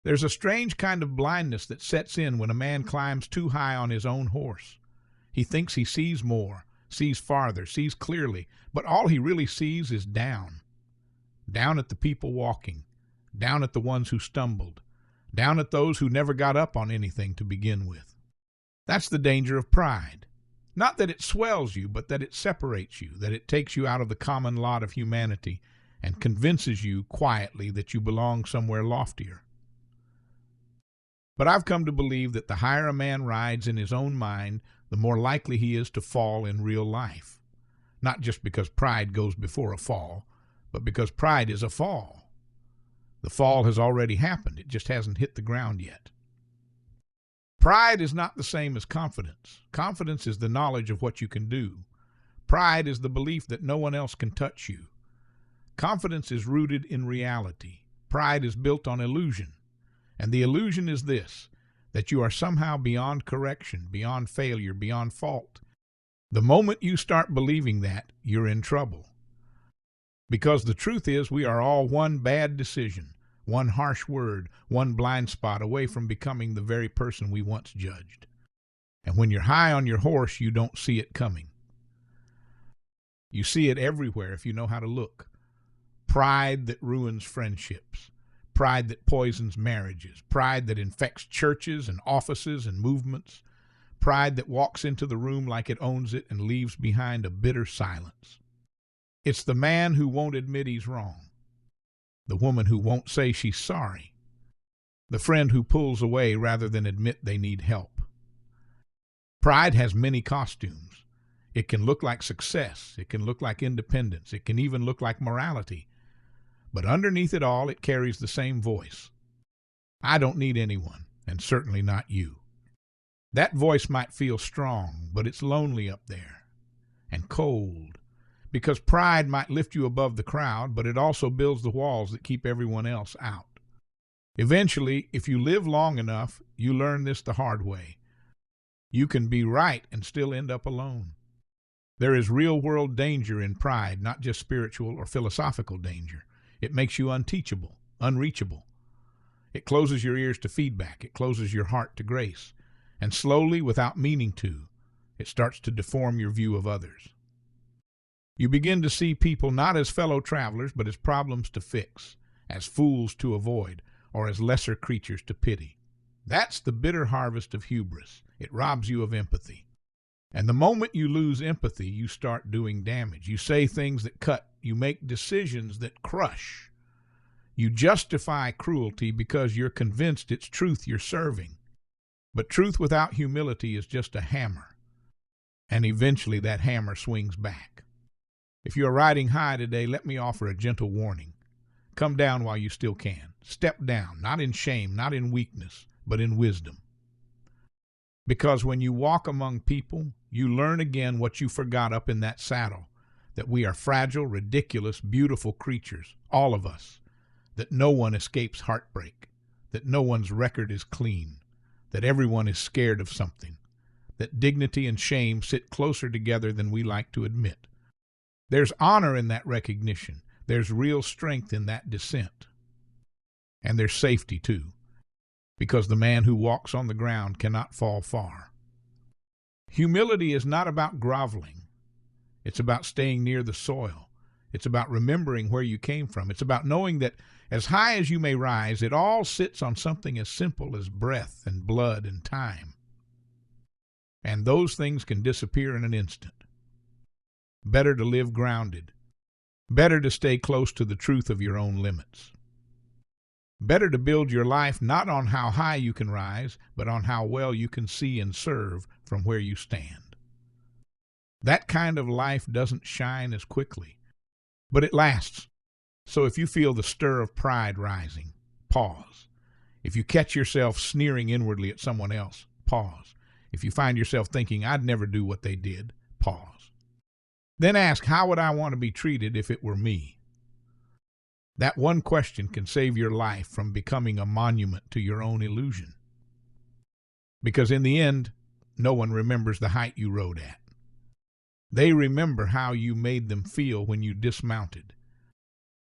There's a strange kind of blindness that sets in when a man climbs too high on his own horse. He thinks he sees more, sees farther, sees clearly, but all he really sees is down. Down at the people walking, down at the ones who stumbled, down at those who never got up on anything to begin with. That's the danger of pride. Not that it swells you, but that it separates you, that it takes you out of the common lot of humanity and convinces you quietly that you belong somewhere loftier. But I've come to believe that the higher a man rides in his own mind, the more likely he is to fall in real life. Not just because pride goes before a fall, but because pride is a fall. The fall has already happened. It just hasn't hit the ground yet. Pride is not the same as confidence. Confidence is the knowledge of what you can do. Pride is the belief that no one else can touch you. Confidence is rooted in reality. Pride is built on illusion. And the illusion is this, that you are somehow beyond correction, beyond failure, beyond fault. The moment you start believing that, you're in trouble. Because the truth is, we are all one bad decision, one harsh word, one blind spot away from becoming the very person we once judged. And when you're high on your horse, you don't see it coming. You see it everywhere if you know how to look. Pride that ruins friendships. Pride that poisons marriages. Pride that infects churches and offices and movements. Pride that walks into the room like it owns it and leaves behind a bitter silence. It's the man who won't admit he's wrong. The woman who won't say she's sorry. The friend who pulls away rather than admit they need help. Pride has many costumes. It can look like success. It can look like independence. It can even look like morality. But underneath it all, it carries the same voice. I don't need anyone, and certainly not you. That voice might feel strong, but it's lonely up there and cold. Because pride might lift you above the crowd, but it also builds the walls that keep everyone else out. Eventually, if you live long enough, you learn this the hard way. You can be right and still end up alone. There is real-world danger in pride, not just spiritual or philosophical danger. It makes you unteachable, unreachable. It closes your ears to feedback. It closes your heart to grace. And slowly, without meaning to, it starts to deform your view of others. You begin to see people not as fellow travelers, but as problems to fix, as fools to avoid, or as lesser creatures to pity. That's the bitter harvest of hubris. It robs you of empathy. And the moment you lose empathy, you start doing damage. You say things that cut. You make decisions that crush. You justify cruelty because you're convinced it's truth you're serving. But truth without humility is just a hammer. And eventually that hammer swings back. If you are riding high today, let me offer a gentle warning. Come down while you still can. Step down, not in shame, not in weakness, but in wisdom. Because when you walk among people, you learn again what you forgot up in that saddle, that we are fragile, ridiculous, beautiful creatures, all of us, that no one escapes heartbreak, that no one's record is clean, that everyone is scared of something, that dignity and shame sit closer together than we like to admit. There's honor in that recognition. There's real strength in that dissent. And there's safety, too, because the man who walks on the ground cannot fall far. Humility is not about groveling. It's about staying near the soil. It's about remembering where you came from. It's about knowing that as high as you may rise, it all sits on something as simple as breath and blood and time. And those things can disappear in an instant. Better to live grounded. Better to stay close to the truth of your own limits. Better to build your life not on how high you can rise, but on how well you can see and serve from where you stand. That kind of life doesn't shine as quickly, but it lasts. So if you feel the stir of pride rising, pause. If you catch yourself sneering inwardly at someone else, pause. If you find yourself thinking, I'd never do what they did, pause. Then ask, how would I want to be treated if it were me? That one question can save your life from becoming a monument to your own illusion. Because in the end, no one remembers the height you rode at. They remember how you made them feel when you dismounted,